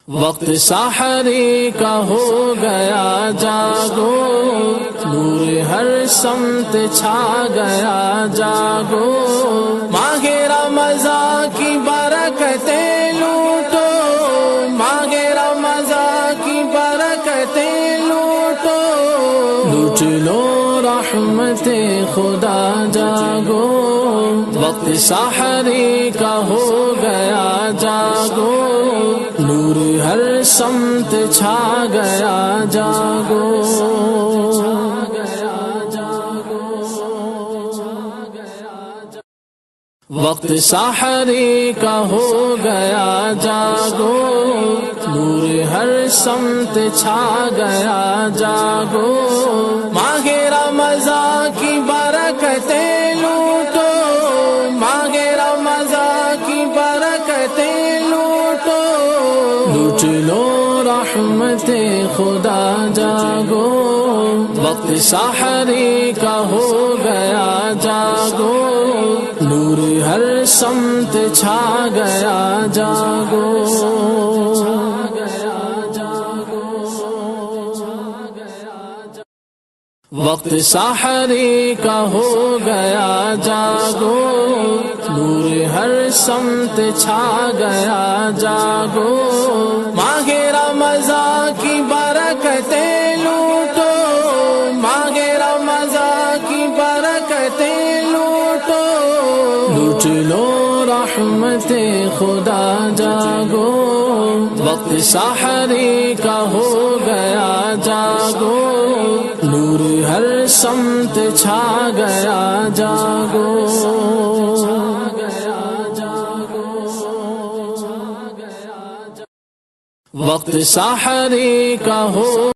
وقت سحری کا ہو گیا جاگو، نور ہر سمت چھا گیا جاگو، ماہ رمضان کی برکتیں لوٹو، ماہ رمضان کی برکتیں لوٹو، لوٹ لو رحمت خدا جاگو، وقت سحری کا ہو گیا جاگو، نور ہر سمت چھا گیا جاگو، وقت سحری کا ہو گیا جاگو، نور ہر سمت چھا گیا جاگو، ماہ رمضان کی برکتیں لوٹو، ماہ رمضان کی برکتیں لوٹو، لوٹ لو رحمت خدا جاگو، وقت سحری کا ہو گیا جاگو، نور ہر سمت چھا گیا جاگو، وقت سحری کا ہو گیا جاگو، نور ہر سمت چھا گیا جاگو، ماہ رمضان کی برکتیں لوٹو، ماہ رمضان کی برکتیں لوٹو، لوٹ لو رحمت خدا جاگو، وقت سحری کا ہو گیا جاگو، نور ہر سمت چھا گیا جاگو، وقت سحری کا ہو